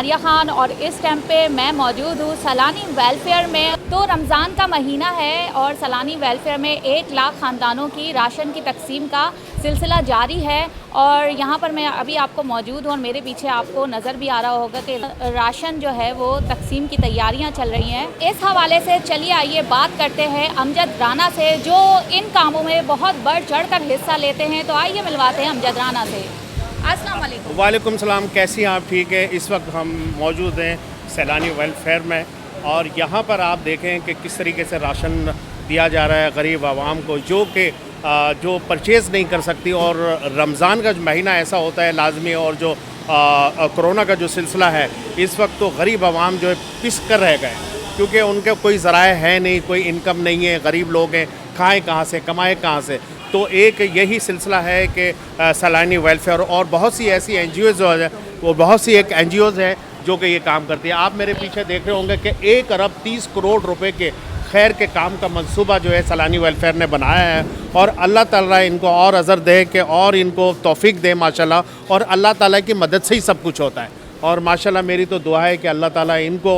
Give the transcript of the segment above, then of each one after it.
मारिया खान और इस टाइम पे मैं मौजूद हूँ सैलानी वेलफेयर में। तो रमज़ान का महीना है और सैलानी वेलफेयर में 1 लाख ख़ानदानों की राशन की तकसीम का सिलसिला जारी है और यहाँ पर मैं अभी आपको मौजूद हूँ और मेरे पीछे आपको नज़र भी आ रहा होगा कि राशन जो है वो तकसीम की तैयारियाँ चल रही हैं। इस हवाले से चलिए आइए बात करते हैं अमजद राना से, जो इन कामों में बहुत बढ़ चढ़ कर हिस्सा लेते हैं। तो आइए मिलवाते हैं अमजद राना से। अस्सलाम वालेकुम। वालेकुम सलाम, कैसी हैं आप? ठीक है। इस वक्त हम मौजूद हैं सैलानी वेलफेयर में और यहाँ पर आप देखें कि किस तरीके से राशन दिया जा रहा है गरीब आवाम को जो परचेज़ नहीं कर सकती। और रमज़ान का जो महीना ऐसा होता है लाजमी, और जो कोरोना का जो सिलसिला है इस वक्त, तो गरीब आवाम जो है पिस कर रह गए क्योंकि उनके कोई ज़राए है नहीं, कोई इनकम नहीं है, गरीब लोग हैं, खाएँ कहाँ से, कमाएँ कहाँ से। तो एक यही सिलसिला है कि सैलानी वेलफेयर और बहुत सी ऐसी NGOज़ है, वो बहुत सी एक NGOज़ हैं जो कि ये काम करती है। आप मेरे पीछे देख रहे होंगे कि 1 अरब 30 करोड़ रुपए के खैर के काम का मंसूबा जो है सैलानी वेलफेयर ने बनाया है और अल्लाह ताला इनको और अज़र दे कि और इनको तौफीक दे माशाल्लाह। और अल्लाह ताला की मदद से ही सब कुछ होता है और माशाल्लाह मेरी तो दुआ है कि अल्लाह ताला इनको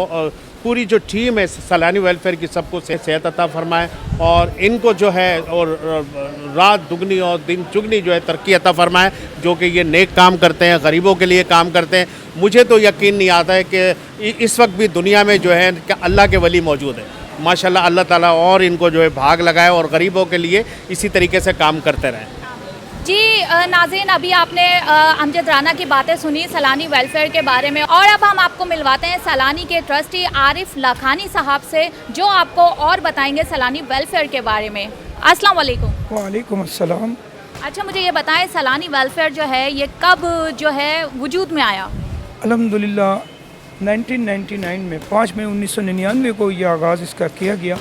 पूरी जो टीम है सैलानी वेलफेयर की सबको सेहत अता फरमाए और इनको जो है और रात दुगनी और दिन चुगनी जो है तरक्की अता फरमाए, जो कि ये नेक काम करते हैं, गरीबों के लिए काम करते हैं। मुझे तो यकीन नहीं आता है कि इस वक्त भी दुनिया में जो है कि अल्लाह के वली मौजूद है माशाल्लाह। अल्लाह ताला और इनको जो है भाग लगाए और गरीबों के लिए इसी तरीके से काम करते रहें। जी नाज़रीन, अभी आपने अमजद राना की बातें सुनी सैलानी वेलफेयर के बारे में और अब हम आपको मिलवाते हैं सैलानी के ट्रस्टी आरिफ लाखानी साहब से, जो आपको और बताएंगे सैलानी वेलफेयर के बारे में। अस्सलाम वालेकुम। वालेकुम अस्सलाम। अच्छा, मुझे ये बताएं सैलानी वेलफेयर जो है ये कब जो है वजूद में आया? अल्हम्दुलिल्लाह 1999 में 5 मई 1999 को यह आगाज़ इसका किया गया।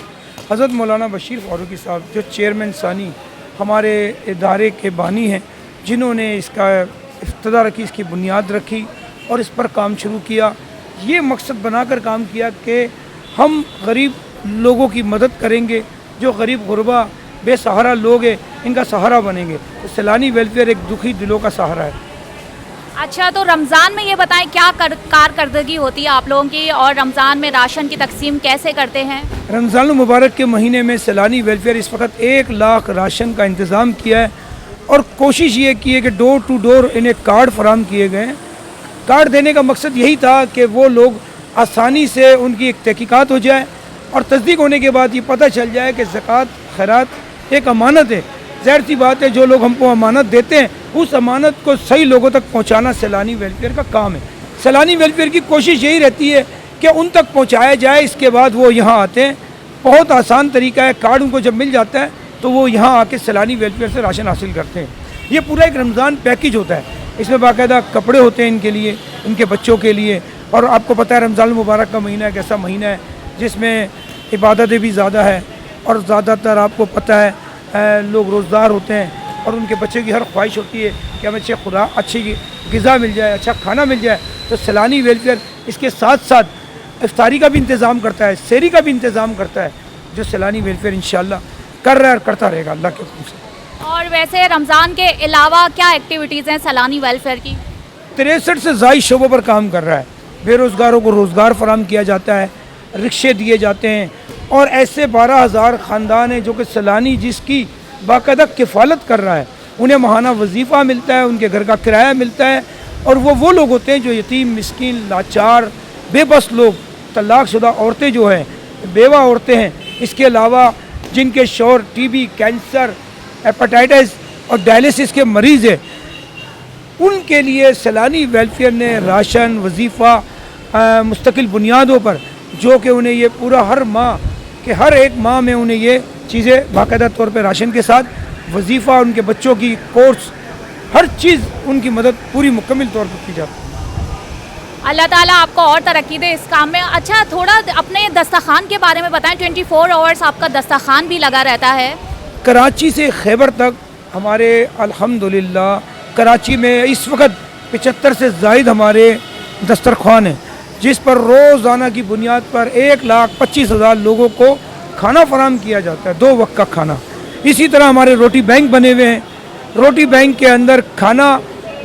हज़रत मौलाना बशीर फ़ारूकी साहब जो चेयरमैन सानी हमारे इदारे के बानी हैं, जिन्होंने इसका इफ्तिदा रखी, इसकी बुनियाद रखी और इस पर काम शुरू किया। ये मकसद बनाकर काम किया कि हम गरीब लोगों की मदद करेंगे, जो गरीब गुरबा बेसहारा लोग हैं इनका सहारा बनेंगे। तो सैलानी वेलफेयर एक दुखी दिलों का सहारा है। अच्छा, तो रमज़ान में ये बताएं क्या कारकर्दगी होती है आप लोगों की और रमज़ान में राशन की तकसीम कैसे करते हैं? रमज़ान मुबारक के महीने में सैलानी वेलफेयर इस वक्त 1 लाख राशन का इंतज़ाम किया है और कोशिश ये की है कि डोर टू डोर इन्हें कार्ड फराम किए गए हैं। कार्ड देने का मकसद यही था कि वो लोग आसानी से उनकी एक तहकीकात हो जाए और तस्दीक होने के बाद ये पता चल जाए कि ज़कात खैरात एक अमानत है। ज़ाहिर सी बात है, जो लोग हमको अमानत देते हैं उस अमानत को सही लोगों तक पहुंचाना सैलानी वेलफेयर का काम है। सैलानी वेलफेयर की कोशिश यही रहती है कि उन तक पहुंचाया जाए, इसके बाद वो यहाँ आते हैं। बहुत आसान तरीका है, कार्ड उनको जब मिल जाता है तो वो यहाँ आके सैलानी वेलफेयर से राशन हासिल करते हैं। ये पूरा एक रमज़ान पैकेज होता है, इसमें बाकायदा कपड़े होते हैं इनके लिए, इनके बच्चों के लिए। और आपको पता है रमज़ान मुबारक का महीना एक ऐसा महीना है जिसमें इबादतें भी ज़्यादा है और ज़्यादातर आपको पता है लोग रोज़गार होते हैं और उनके बच्चे की हर ख्वाहिश होती है कि हमें अच्छी ग़िज़ा मिल जाए, अच्छा खाना मिल जाए। तो सैलानी वेलफेयर इसके साथ साथ इफ्तारी का भी इंतज़ाम करता है, सहरी का भी इंतज़ाम करता है, जो सैलानी वेलफेयर इंशाअल्लाह कर रहा है और करता रहेगा अल्लाह के हुक्म से। और वैसे रमज़ान के अलावा क्या एक्टिविटीज़ हैं सैलानी वेलफेयर की? 63 से ज़ायद शोबों पर काम कर रहा है। बेरोज़गारों को रोज़गार फराम किया जाता है, रिक्शे दिए जाते हैं और ऐसे 12,000 ख़ानदान हैं जो कि सैलानी जिसकी बाकायदा किफ़ालत कर रहा है, उन्हें माहाना वजीफ़ा मिलता है, उनके घर का किराया मिलता है। और वो लोग होते हैं जो यतीम, मिस्कीन, लाचार, बेबस लोग, तलाक़शुदा औरतें जो हैं, बेवा औरतें हैं, इसके अलावा जिनके शौहर TB, कैंसर, हेपेटाइटिस और डायलिसिस के मरीज़ हैं, उनके लिए सैलानी वेलफेयर ने राशन वजीफ़ा मुस्तकिल बुनियादों पर, जो कि उन्हें ये पूरा हर माह के हर एक माह में उन्हें ये चीज़ें बाकायदा तौर पे राशन के साथ वजीफ़ा, उनके बच्चों की कोर्स, हर चीज़ उनकी मदद पूरी मुकम्मल तौर पर की जाती है। अल्लाह ताला आपको और तरक्की दे इस काम में। अच्छा, थोड़ा अपने दस्तरखान के बारे में बताएं। 24 आवर्स आपका दस्तरखान भी लगा रहता है? कराची से खैबर तक हमारे अल्हम्दुलिल्लाह कराची में इस वक्त 75 से ज़ायद हमारे दस्तरखान हैं, जिस पर रोज़ाना की बुनियाद पर 1,25,000 लोगों को खाना फराम किया जाता है, 2 वक्त का खाना। इसी तरह हमारे रोटी बैंक बने हुए हैं। रोटी बैंक के अंदर खाना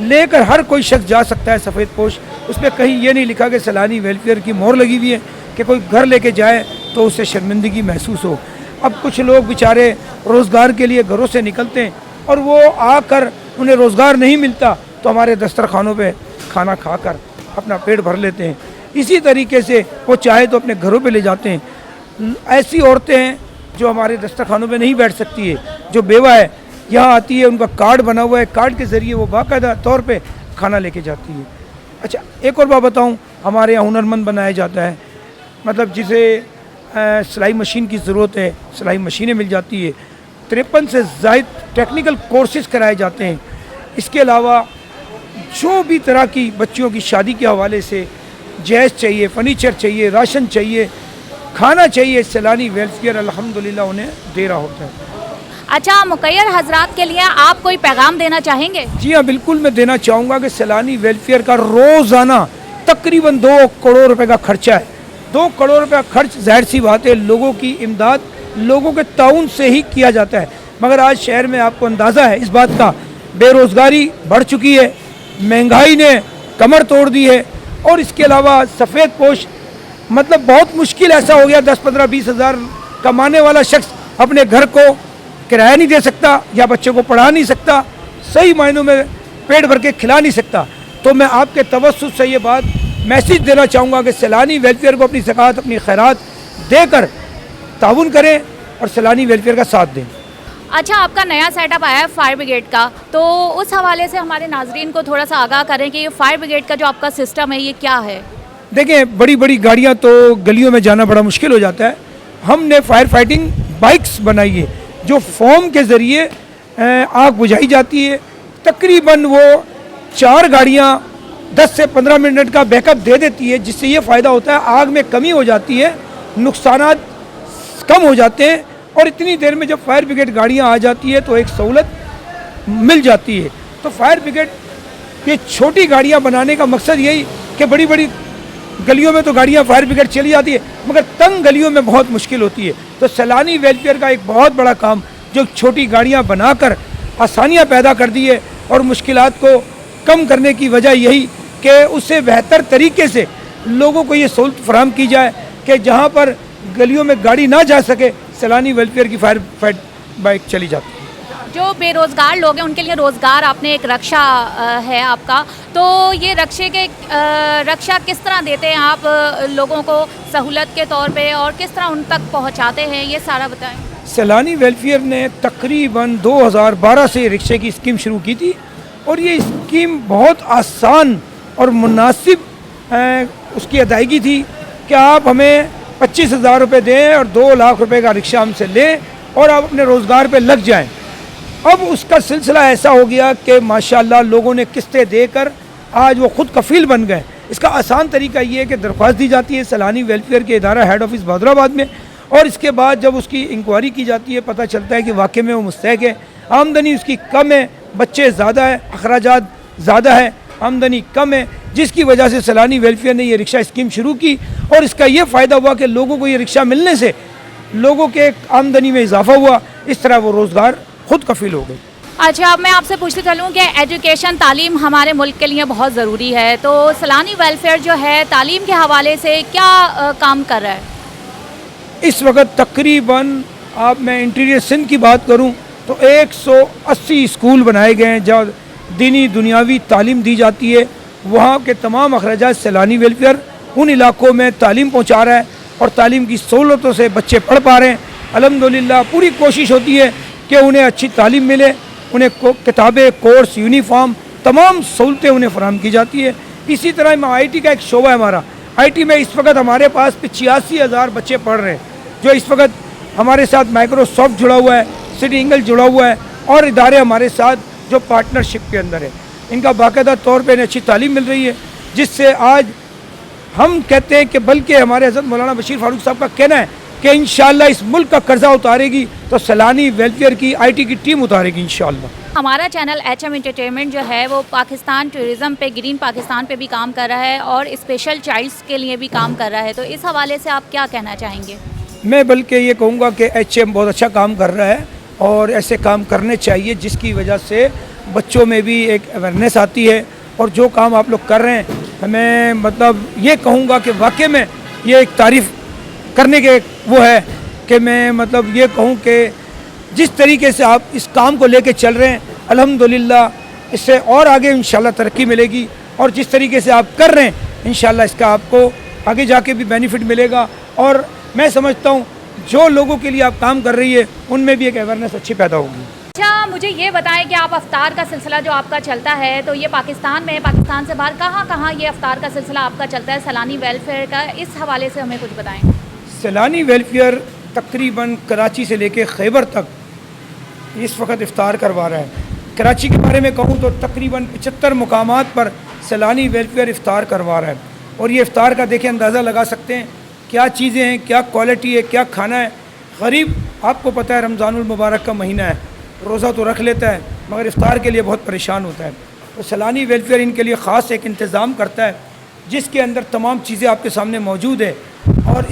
लेकर हर कोई शख्स जा सकता है, सफ़ेद पोश उस पर कहीं ये नहीं लिखा कि सैलानी वेलफेयर की मोहर लगी हुई है कि कोई घर लेके जाए तो उससे शर्मिंदगी महसूस हो। अब कुछ लोग बेचारे रोज़गार के लिए घरों से निकलते हैं और वो आकर उन्हें रोज़गार नहीं मिलता तो हमारे दस्तरखानों पे खाना खाकर अपना पेट भर लेते हैं। इसी तरीके से वो चाहे तो अपने घरों पे ले जाते हैं। ऐसी औरतें हैं जो हमारे दस्तरखानों पे नहीं बैठ सकती है, जो बेवा है यहाँ आती है, उनका कार्ड बना हुआ है, कार्ड के ज़रिए वो बाकायदा तौर पे खाना लेके जाती है। अच्छा, एक और बात बताऊँ, हमारे यहाँ हुनरमंद बनाया जाता है, मतलब जिसे सिलाई मशीन की ज़रूरत है सिलाई मशीनें मिल जाती है। 53 से ज़ायद टेक्निकल कोर्सेज़ कराए जाते हैं। इसके अलावा जो भी तरह की बच्चियों की शादी के हवाले से जहेज़ चाहिए, फर्नीचर चाहिए, राशन चाहिए, खाना चाहिए, सैलानी वेलफेयर अल्हम्दुलिल्लाह उन्हें दे रहा होता है। अच्छा, मुकैयर हजरात के लिए आप कोई पैगाम देना चाहेंगे? जी हाँ, बिल्कुल मैं देना चाहूँगा कि सैलानी वेलफेयर का रोज़ाना तकरीबन 2 करोड़ रुपए का खर्चा है। 2 करोड़ रुपये खर्च जाहिर सी बात है लोगों की इमदाद, लोगों के ताउन से ही किया जाता है। मगर आज शहर में आपको अंदाज़ा है इस बात का, बेरोज़गारी बढ़ चुकी है, महंगाई ने कमर तोड़ दी है और इसके अलावा सफ़ेद पोश मतलब बहुत मुश्किल ऐसा हो गया, 10, 15, 20 हज़ार कमाने वाला शख्स अपने घर को किराया नहीं दे सकता या बच्चे को पढ़ा नहीं सकता, सही मायनों में पेट भर के खिला नहीं सकता। तो मैं आपके तवज्जुह से ये बात मैसेज देना चाहूँगा कि सैलानी वेलफेयर को अपनी ज़कात, अपनी खैरात देकर ताउन करें और सैलानी वेलफेयर का साथ दें। अच्छा, आपका नया सेटअप आया है फायर ब्रिगेड का, तो उस हवाले से हमारे नाजरीन को थोड़ा सा आगाह करें कि ये फायर ब्रिगेड का जो आपका सिस्टम है ये क्या है? देखें, बड़ी बड़ी गाड़ियाँ तो गलियों में जाना बड़ा मुश्किल हो जाता है। हमने फायर फाइटिंग बाइक्स बनाई है जो फोम के ज़रिए आग बुझाई जाती है। तकरीबन वो 4 गाड़ियाँ 10 से 15 मिनट का बैकअप दे देती है, जिससे ये फ़ायदा होता है आग में कमी हो जाती है, नुकसानात कम हो जाते हैं और इतनी देर में जब फायर ब्रिगेड गाड़ियाँ आ जाती है तो एक सहूलत मिल जाती है। तो फायर ब्रिगेड ये छोटी गाड़ियाँ बनाने का मकसद यही कि बड़ी बड़ी गलियों में तो गाड़ियाँ फायर ब्रिगेड चली जाती है मगर तंग गलियों में बहुत मुश्किल होती है। तो सैलानी वेलफेयर का एक बहुत बड़ा काम जो छोटी गाड़ियाँ बनाकर आसानियाँ पैदा कर दी है और मुश्किलात को कम करने की वजह यही कि उससे बेहतर तरीके से लोगों को ये सहूलत फराहम की जाए कि जहाँ पर गलियों में गाड़ी ना जा सके सैलानी वेलफेयर की फायर बाइक चली जाती है। जो बेरोज़गार लोग हैं उनके लिए रोज़गार, आपने एक रक्षा है आपका, तो ये रक्षा किस तरह देते हैं आप लोगों को सहूलत के तौर पे और किस तरह उन तक पहुंचाते हैं, ये सारा बताएं। सैलानी वेलफेयर ने तकरीबन 2012 से रिक्शे की स्कीम शुरू की थी और ये स्कीम बहुत आसान और मुनासिब उसकी अदायगी थी कि आप हमें 25,000 रुपये दें और 2 लाख रुपए का रिक्शा हमसे लें और आप अपने रोज़गार पे लग जाएं। अब उसका सिलसिला ऐसा हो गया कि माशाल्लाह लोगों ने किस्तें देकर आज वो खुद कफ़ील बन गए। इसका आसान तरीका ये है कि दरख्वास्त दी जाती है सैलानी वेलफेयर के इदारा हेड ऑफिस बहादुराबाद में और इसके बाद जब उसकी इंक्वायरी की जाती है पता चलता है कि वाकई में वो मुस्तहक है, आमदनी उसकी कम है, बच्चे ज़्यादा है, अखराजात ज़्यादा है, आमदनी कम है, जिसकी वजह से सैलानी वेलफेयर ने ये रिक्शा स्कीम शुरू की और इसका ये फ़ायदा हुआ कि लोगों को ये रिक्शा मिलने से लोगों के आमदनी में इजाफा हुआ, इस तरह वो रोज़गार खुद कफ़ील हो गई। अच्छा, अब मैं आपसे पूछते चलूँ कि एजुकेशन, तालीम हमारे मुल्क के लिए बहुत ज़रूरी है, तो सैलानी वेलफेयर जो है तालीम के हवाले से क्या काम कर रहा है? इस वक्त तकरीबन आप मैं इंटीरियर सिंध की बात करूं तो 180 स्कूल बनाए गए हैं जहाँ दीनी दुनियावी तालीम दी जाती है। वहाँ के तमाम अखराजात सैलानी वेलफेयर उन इलाकों में तालीम पहुँचा रहा है और तालीम की सहूलतों से बच्चे पढ़ पा रहे हैं। अल्हम्दुलिल्लाह पूरी कोशिश होती है कि उन्हें अच्छी तालीम मिले, उन्हें किताबें, कोर्स, यूनिफॉर्म, तमाम सहूलतें उन्हें फराहम की जाती है। इसी तरह IT का एक शोबा है हमारा। IT में इस वक्त हमारे पास 85,000 बच्चे पढ़ रहे हैं जो इस वक्त हमारे साथ माइक्रोसॉफ्ट जुड़ा हुआ है, सिटी इंगल जुड़ा हुआ है और इदारे हमारे साथ जो पार्टनरशिप के अंदर है, इनका बाकायदा तौर पर इन्हें अच्छी तालीम मिल रही है, जिससे आज हम कहते हैं कि बल्कि हमारे हज़रत मौलाना बशीर फारूक साहब का कहना है कि इंशाअल्लाह इस मुल्क का कर्जा उतारेगी तो सैलानी वेलफेयर की IT की टीम उतारेगी इंशाअल्लाह। हमारा चैनल HM एंटरटेनमेंट जो है वो पाकिस्तान टूरिज़म पे, ग्रीन पाकिस्तान पे भी काम कर रहा है और स्पेशल चाइल्ड्स के लिए भी काम कर रहा है, तो इस हवाले से आप क्या कहना चाहेंगे? मैं बल्कि ये कहूँगा कि HM बहुत अच्छा काम कर रहा है और ऐसे काम करने चाहिए जिसकी वजह से बच्चों में भी एक अवेयरनेस आती है और जो काम आप लोग कर रहे हैं मैं मतलब ये कहूँगा कि वाकई में ये एक तारीफ़ करने के वो है कि मैं मतलब ये कहूँ कि जिस तरीके से आप इस काम को लेके चल रहे हैं अल्हम्दुलिल्लाह इससे और आगे इंशाल्लाह तरक्की मिलेगी, और जिस तरीके से आप कर रहे हैं इंशाल्लाह इसका आपको आगे जाके भी बेनिफिट मिलेगा। और मैं समझता हूँ जो लोगों के लिए आप काम कर रही है उनमें भी एक अवेयरनेस अच्छी पैदा होगी। अच्छा, मुझे ये बताएं कि आप अफ्तार का सिलसिला जो आपका चलता है तो ये पाकिस्तान में, पाकिस्तान से बाहर कहाँ कहाँ ये अफ्तार का सिलसिला आपका चलता है सैलानी वेलफेयर का, इस हवाले से हमें कुछ बताएं। सैलानी वेलफेयर तकरीबन कराची से लेके खैबर तक इस वक्त इफ्तार करवा रहा है। कराची के बारे में कहूँ तो तकरीबन 75 मुकामात पर सैलानी वेलफेयर इफ्तार करवा रहा है। और ये इफ्तार का देखिए अंदाज़ा लगा सकते हैं क्या चीज़ें हैं, क्या क्वालिटी है, क्या खाना है। गरीब आपको पता है रमज़ानुल मुबारक का महीना है, रोज़ा तो रख लेता है मगर इफ्तार के लिए बहुत परेशान होता है। तो सैलानी वेलफेयर इनके लिए ख़ास एक इंतज़ाम करता है जिसके अंदर तमाम चीज़ें आपके सामने मौजूद है। और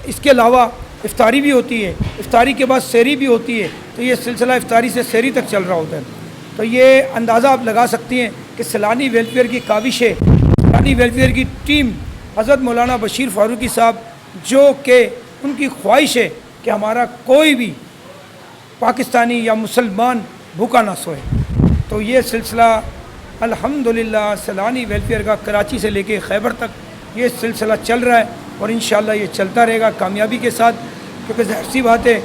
इसके अलावा इफ्तारी भी होती है, इफ्तारी के बाद सहरी भी होती है। तो ये सिलसिला इफ्तारी से सहरी तक चल रहा होता है। तो ये अंदाज़ा आप लगा सकती हैं कि सैलानी वेलफेयर की काविशें, सैलानी वेलफेयर की टीम, हज़रत मौलाना बशीर फ़ारूकी साहब जो कि उनकी ख्वाहिश है कि हमारा कोई भी पाकिस्तानी या मुसलमान भूखा ना सोए। तो ये सिलसिला अल्हम्दुलिल्लाह सैलानी वेलफेयर का कराची से लेके खैबर तक ये सिलसिला चल रहा है और इंशाअल्लाह ये चलता रहेगा कामयाबी के साथ। क्योंकि ज़ाहिर सी बात है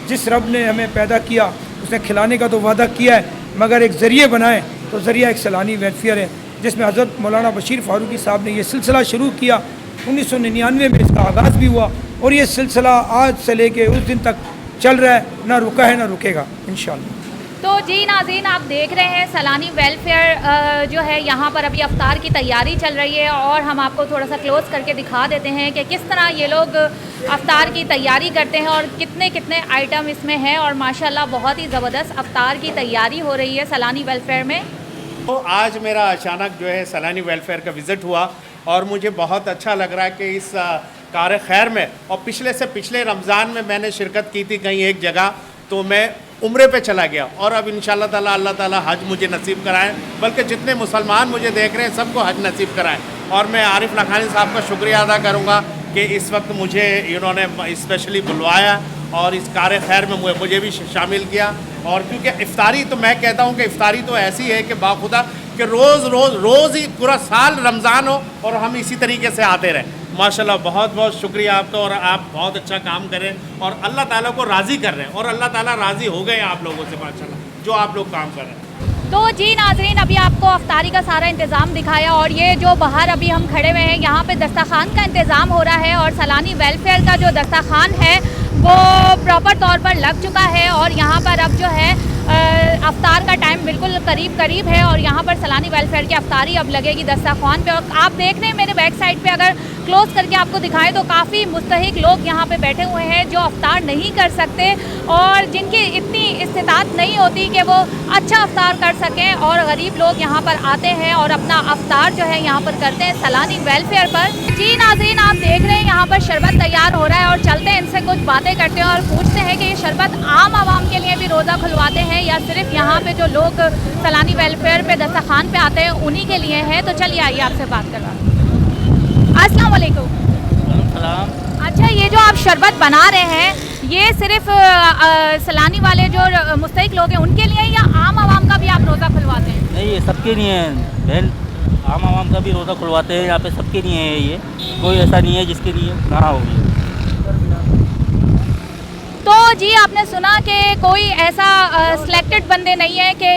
जिस रब ने हमें पैदा किया उसने खिलाने का तो वादा किया है, मगर एक ज़रिए बनाए तो ज़रिया एक सैलानी वेलफेयर है जिसमें हज़रत मौलाना बशीर फ़ारूकी साहब ने ये सिलसिला शुरू किया। 1999 में इसका आगाज़ भी हुआ और ये सिलसिला आज से लेके उस दिन तक चल रहा है, ना रुका है ना रुकेगा इंशाअल्लाह। तो जी नाज़रीन, आप देख रहे हैं सैलानी वेलफेयर जो है यहाँ पर अभी अफ्तार की तैयारी चल रही है और हम आपको थोड़ा सा क्लोज़ करके दिखा देते हैं कि किस तरह ये लोग अफ्तार की तैयारी करते हैं और कितने कितने आइटम इसमें हैं। और माशाल्लाह बहुत ही ज़बरदस्त अफ्तार की तैयारी हो रही है सैलानी वेलफेयर में। तो आज मेरा अचानक जो है सैलानी वेलफेयर का विज़िट हुआ और मुझे बहुत अच्छा लग रहा है कि इस कार खैर में, और पिछले से पिछले रमज़ान में मैंने शिरकत की थी कहीं एक जगह, तो मैं उम्रे पे चला गया और अब इंशाअल्लाह ताला अल्लाह ताला हज मुझे नसीब कराए, बल्कि जितने मुसलमान मुझे देख रहे हैं सबको हज नसीब कराए। और मैं आरिफ लखानी साहब का शुक्रिया अदा करूँगा कि इस वक्त मुझे इन्होंने स्पेशली बुलवाया और इस कार खैर में मुझे भी शामिल किया। और क्योंकि इफ्तारी तो मैं कहता हूँ कि इफ्तारी तो ऐसी है कि बाखुदा कि रोज़ ही पूरा साल रमज़ान हो और हम इसी तरीके से आते रहें। माशाल्लाह बहुत बहुत शुक्रिया आपका, और आप बहुत अच्छा काम करें और अल्लाह ताला को राज़ी कर रहे हैं और अल्लाह ताला राज़ी हो गए आप लोगों से माशाल्लाह जो आप लोग काम कर रहे हैं। तो जी नाज़रीन, अभी आपको अफ्तारी का सारा इंतज़ाम दिखाया और ये जो बाहर अभी हम खड़े हुए हैं यहाँ पे दस्तरखान का इंतज़ाम हो रहा है और सैलानी वेलफेयर का जो दस्तरखान है वो प्रॉपर तौर पर लग चुका है और यहाँ पर अब जो है अफ्तार का टाइम बिल्कुल करीब है और यहाँ पर सैलानी वेलफेयर की अफ्तारी अब लगेगी दस्तरखान पे। और आप देख रहे हैं मेरे बैक साइड पे, अगर क्लोज़ करके आपको दिखाएं तो काफ़ी मुस्तहिक लोग यहाँ पे बैठे हुए हैं जो अफ्तार नहीं कर सकते और जिनकी इतनी इस्तिताअत नहीं होती कि वो अच्छा अफ्तार कर सकें, और गरीब लोग यहाँ पर आते हैं और अपना अफ्तार जो है यहाँ पर करते हैं सैलानी वेलफेयर पर। जी नाज़रीन, आप देख रहे हैं यहाँ पर शरबत तैयार हो रहा है और चलते हैं इनसे कुछ बातें करते हैं और पूछते हैं कि ये शरबत आम आवाम के लिए भी रोज़ा खुलवाते हैं या सिर्फ यहाँ पे जो लोग सैलानी वेलफेयर पे दस्तरखान पे आते हैं उन्हीं के लिए है। तो चलिए आइए आपसे बात करवा। अस्सलाम वालेकुम। अच्छा, ये जो आप शरबत बना रहे हैं ये सिर्फ सैलानी वाले जो मुस्तहिक लोग हैं उनके लिए या आम आवाम का भी आप रोज़ा खुलवाते हैं? नहीं, ये सबके लिए है बहन, आम आवाम का भी रोज़ा खुलवाते हैं यहाँ पे, सबके लिए है ये, कोई ऐसा नहीं है जिसके लिए कहाँ होगी। तो जी आपने सुना कि कोई ऐसा सिलेक्टेड बंदे नहीं है कि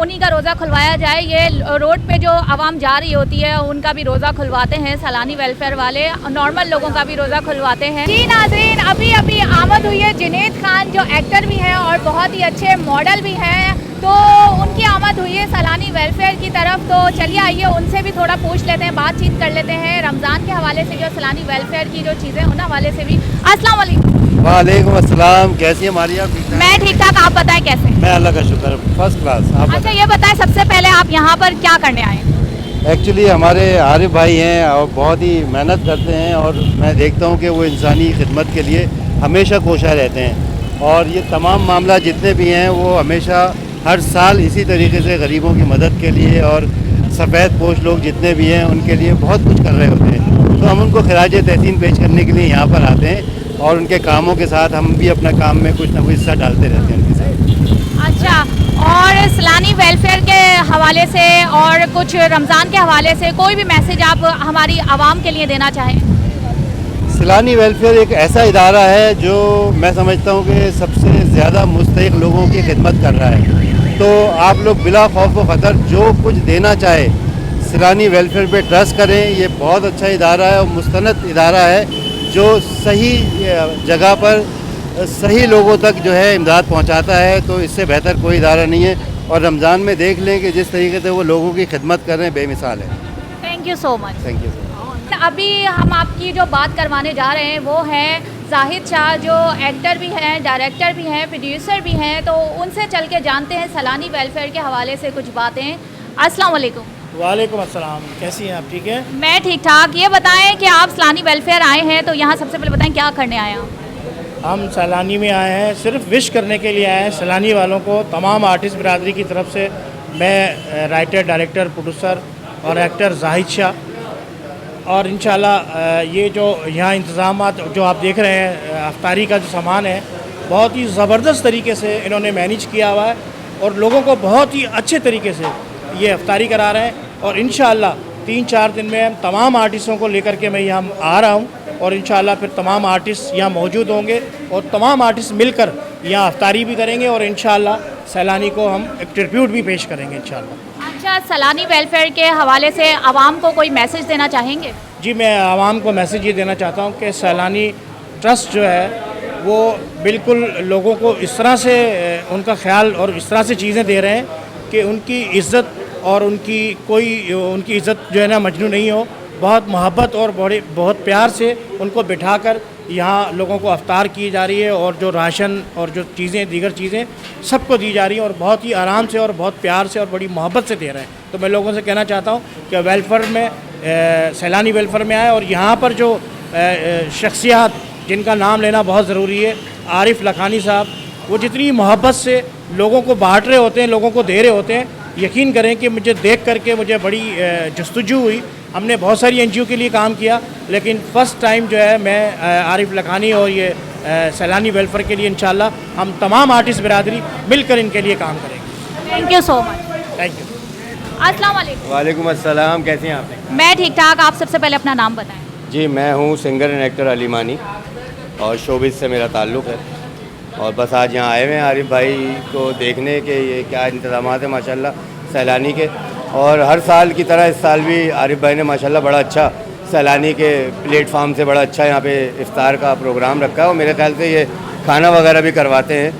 उन्हीं का रोज़ा खुलवाया जाए, ये रोड पे जो आवाम जा रही होती है उनका भी रोज़ा खुलवाते हैं सैलानी वेलफेयर वाले, नॉर्मल लोगों का भी रोज़ा खुलवाते हैं। जी नाज़रीन, अभी आमद हुई है जुनैद खान जो एक्टर भी हैं और बहुत ही अच्छे मॉडल भी हैं, तो उनकी आमद हुई है सैलानी वेलफेयर की तरफ। तो चलिए आइए उनसे भी थोड़ा पूछ लेते हैं, बातचीत कर लेते हैं रमज़ान के हवाले से भी और सैलानी वेलफेयर की जो चीज़ें उन हवाले से भी। अस्सलाम वालेकुम। वालेकुम अस्सलाम, कैसी है मारिया? मैं ठीक ठाक, आप बताएं कैसे? मैं अल्लाह का शुक्र फर्स्ट क्लास। आप अच्छा, ये बताएं सबसे पहले आप यहाँ पर क्या करने आए? एक्चुअली हमारे आरिफ भाई हैं और बहुत ही मेहनत करते हैं और मैं देखता हूँ कि वो इंसानी खिदमत के लिए हमेशा कोशा रहते हैं और ये तमाम मामला जितने भी हैं वो हमेशा हर साल इसी तरीके से गरीबों की मदद के लिए और सफ़ेद पोश लोग जितने भी हैं उनके लिए बहुत कुछ कर रहे होते हैं। तो हम उनको खराज तहसीन पेश करने के लिए यहाँ पर आते हैं और उनके कामों के साथ हम भी अपना काम में कुछ ना कुछ हिस्सा डालते रहते हैं उनके साथ। अच्छा, और सैलानी वेलफेयर के हवाले से और कुछ रमज़ान के हवाले से कोई भी मैसेज आप हमारी आवाम के लिए देना चाहें? सैलानी वेलफेयर एक ऐसा इदारा है जो मैं समझता हूँ कि सबसे ज़्यादा मुस्तहिक लोगों की खिदमत कर रहा है। तो आप लोग बिला खौफ व ख़तर जो कुछ देना चाहे सैलानी वेलफेयर पे ट्रस्ट करें। ये बहुत अच्छा इदारा है और मुस्तनद इदारा है जो सही जगह पर सही लोगों तक जो है इमदाद पहुँचाता है। तो इससे बेहतर कोई इदारा नहीं है और रमज़ान में देख लें कि जिस तरीके से वो लोगों की खिदमत कर रहे हैं बेमिसाल है। Thank you so much. Thank you. अभी हम आपकी जो बात करवाने जा रहे हैं वो हैं जाहिद शाह, जो एक्टर भी हैं, डायरेक्टर भी हैं, प्रोड्यूसर भी हैं। तो उनसे चल के जानते हैं सैलानी वेलफेयर के हवाले से कुछ बातें। अस्सलाम वालेकुम। वालेकुम अस्सलाम, कैसी हैं आप? ठीक है, मैं ठीक ठाक। ये बताएं कि आप सैलानी वेलफेयर आए हैं तो यहाँ सबसे पहले बताएं क्या करने आए हैं? हम सैलानी में आए हैं, सिर्फ विश करने के लिए आए हैं सैलानी वालों को। तमाम आर्टिस्ट बिरादरी की तरफ से मैं राइटर, डायरेक्टर, प्रोड्यूसर और एक्टर जाहिद शाह, और इंशाल्लाह ये जो यहाँ इंतज़ामात जो आप देख रहे हैं, अफ्तारी का जो सामान है बहुत ही ज़बरदस्त तरीके से इन्होंने मैनेज किया हुआ है और लोगों को बहुत ही अच्छे तरीके से ये अफ्तारी करा रहे हैं। और इंशाल्लाह 3-4 दिन में हम तमाम आर्टिस्टों को लेकर के मैं यहाँ आ रहा हूँ और इंशाल्लाह फिर तमाम आर्टिस्ट यहाँ मौजूद होंगे और तमाम आर्टिस्ट मिलकर यहाँ अफ्तारी भी करेंगे और इंशाल्लाह सैलानी को हम एक ट्रिब्यूट भी पेश करेंगे इंशाल्लाह। अच्छा, सैलानी वेलफेयर के हवाले से आवाम को कोई मैसेज देना चाहेंगे? जी, मैं आवाम को मैसेज ये देना चाहता हूँ कि सैलानी ट्रस्ट जो है वो बिल्कुल लोगों को इस तरह से उनका ख्याल और इस तरह से चीज़ें दे रहे हैं कि उनकी इज़्ज़त और उनकी इज़्ज़त जो है ना मजनू नहीं हो। बहुत मोहब्बत और बहुत प्यार से उनको बिठाकर यहाँ लोगों को अफ्तार की जा रही है और जो राशन और जो चीज़ें दीगर चीज़ें सबको दी जा रही हैं और बहुत ही आराम से और बहुत प्यार से और बड़ी मोहब्बत से दे रहे हैं। तो मैं लोगों से कहना चाहता हूँ कि वेलफेयर में सैलानी वेलफेयर में आए और यहाँ पर जो शख्सियात जिनका नाम लेना बहुत ज़रूरी है, आरिफ लखानी साहब, वो जितनी मोहब्बत से लोगों को बांट रहे होते हैं, लोगों को दे रहे होते हैं, यकीन करें कि मुझे देख करके मुझे बड़ी जस्तजू हुई। हमने बहुत सारी एनजीओ के लिए काम किया लेकिन फ़र्स्ट टाइम जो है मैं आरिफ लखानी और ये सैलानी वेलफेयर के लिए इंशाल्लाह हम तमाम आर्टिस्ट बिरादरी मिलकर इनके लिए काम करेंगे। Thank you so much. Thank you. अस्सलाम वालेकुम। वालेकुम अस्सलाम, कैसे हैं आप? मैं ठीक ठाक। आप सबसे पहले अपना नाम बताएं। जी, मैं हूँ सिंगर एंड एक्टर अली मानी और शोबिज़ से मेरा ताल्लुक़ है और बस आज यहाँ आए हुए हैं आरिफ भाई को देखने के ये क्या इंतज़ामात है माशाल्लाह सैलानी के। और हर साल की तरह इस साल भी आरिफ भाई ने माशाल्लाह बड़ा अच्छा सैलानी के प्लेटफार्म से बड़ा अच्छा यहाँ पे इफ्तार का प्रोग्राम रखा है और मेरे ख्याल से ये खाना वगैरह भी करवाते हैं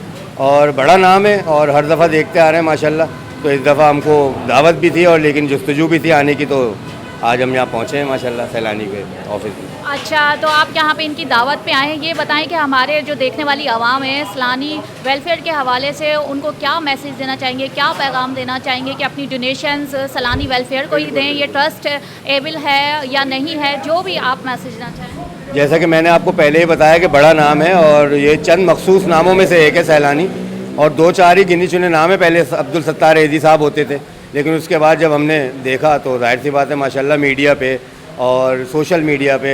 और बड़ा नाम है और हर दफ़ा देखते आ रहे हैं माशाल्लाह। तो इस दफ़ा हमको दावत भी थी और लेकिन जस्तजू भी थी आने की, तो आज हम यहाँ पहुँचे हैं माशाल्लाह सैलानी के ऑफिस में। अच्छा, तो आप यहाँ पे इनकी दावत पे आए हैं। ये बताएं कि हमारे जो देखने वाली आवाम है सैलानी वेलफेयर के हवाले से उनको क्या मैसेज देना चाहेंगे, क्या पैगाम देना चाहेंगे कि अपनी डोनेशंस सैलानी वेलफेयर को ही दें, ये ट्रस्ट एबल है या नहीं है, जो भी आप मैसेज देना चाहें? जैसा कि मैंने आपको पहले ही बताया कि बड़ा नाम है और ये चंद मखसूस नामों में से एक है सैलानी और 2-4 ही गिने चुने नाम है। पहले अब्दुल सत्तार एजी साहब होते थे लेकिन उसके बाद जब हमने देखा तो जाहिर सी बात है माशाल्लाह मीडिया पे और सोशल मीडिया पे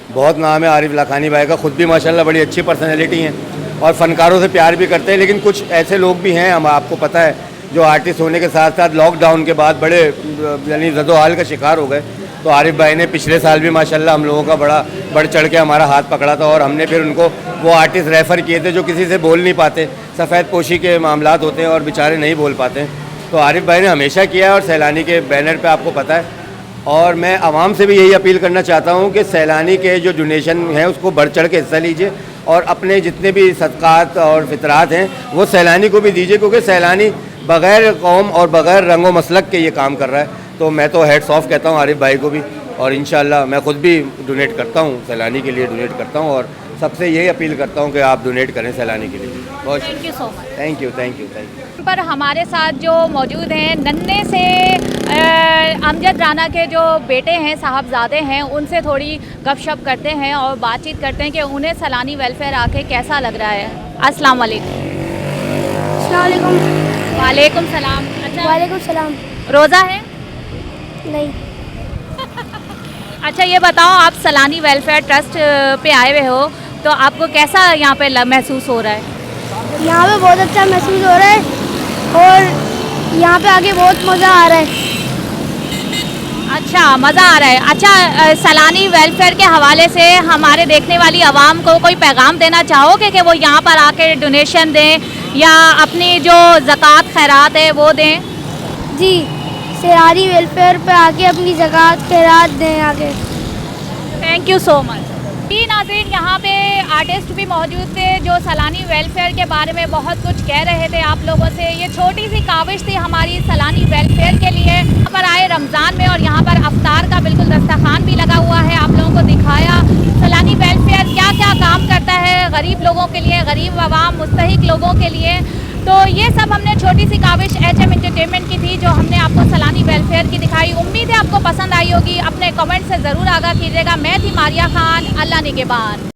बहुत नाम है। आरिफ लखानी भाई का ख़ुद भी माशाल्लाह बड़ी अच्छी पर्सनैलिटी हैं और फ़नकारों से प्यार भी करते हैं। लेकिन कुछ ऐसे लोग भी हैं, हम आपको पता है, जो आर्टिस्ट होने के साथ साथ लॉकडाउन के बाद बड़े यानी जदोहाल का शिकार हो गए। तो आरिफ भाई ने पिछले साल भी माशाल्लाह हम लोगों का बड़ा बढ़ चढ़ के हमारा हाथ पकड़ा था और हमने फिर उनको वो आर्टिस्ट रेफ़र किए थे जो किसी से बोल नहीं पाते, सफ़ेद पोशी के मामलात होते हैं और बेचारे नहीं बोल पाते हैं। तो आरिफ भाई ने हमेशा किया है और सैलानी के बैनर पे आपको पता है। और मैं आवाम से भी यही अपील करना चाहता हूँ कि सैलानी के जो डोनेशन हैं उसको बढ़ चढ़ के हिस्सा लीजिए और अपने जितने भी सदक़ात और फितरात हैं वो सैलानी को भी दीजिए, क्योंकि सैलानी बग़ैर कौम और बग़ैर रंगो मसलक के ये काम कर रहा है। तो मैं तो हेड्स ऑफ कहता हूँ आरिफ भाई को भी और इंशाल्लाह मैं ख़ुद भी डोनेट करता हूँ, सैलानी के लिए डोनेट करता हूँ और सबसे यही अपील करता हूँ कि आप डोनेट करें सैलानी के लिए। बहुत thank you so much. Thank you thank you thank you. पर हमारे साथ जो मौजूद हैं नन्हे से अमजद राना के जो बेटे हैं, साहबजादे हैं, उनसे थोड़ी गपशप करते हैं और बातचीत करते हैं कि उन्हें सैलानी वेलफेयर आके कैसा लग रहा है। अस्सलाम वालेकुम। अस्सलाम वालेकुम। वालेकुम सलाम। अच्छा, वालेकुम सलाम। रोज़ा है? नहीं। अच्छा ये बताओ, आप सलानी वेलफेयर ट्रस्ट पे आए हुए हो, तो आपको कैसा यहाँ पे महसूस हो रहा है? यहाँ पे बहुत अच्छा महसूस हो रहा है और यहाँ पे आके बहुत मज़ा आ रहा है। अच्छा, मज़ा आ रहा है। अच्छा, सलानी वेलफेयर के हवाले से हमारे देखने वाली आवाम को कोई पैगाम देना चाहोगे कि वो यहाँ पर आके डोनेशन दें या अपनी जो ज़कात खैरात है वो दें? जी, सलानी वेलफेयर पे आके अपनी ज़कात खैरात दें आके। Thank you so much. जी नाज़रीन, यहाँ पे आर्टिस्ट भी मौजूद थे जो सलानी वेलफेयर के बारे में बहुत कुछ कह रहे थे आप लोगों से। ये छोटी सी काविश थी हमारी सलानी वेलफेयर के लिए। यहाँ पर आए रमज़ान में और यहाँ पर अफ्तार का बिल्कुल दस्तरखान भी लगा हुआ है। आप लोगों को दिखाया सलानी वेलफेयर क्या क्या काम करता है गरीब लोगों के लिए, गरीब आवाम, मुस्तहिक लोगों के लिए। तो ये सब हमने छोटी सी काविश HM एंटरटेनमेंट की थी जो हमने आपको सलानी वेलफेयर की दिखाई। उम्मीद है आपको पसंद आई होगी। अपने कमेंट से ज़रूर आगाह कीजिएगा। मैं थी मारिया खान, अल्लाह निगहबान।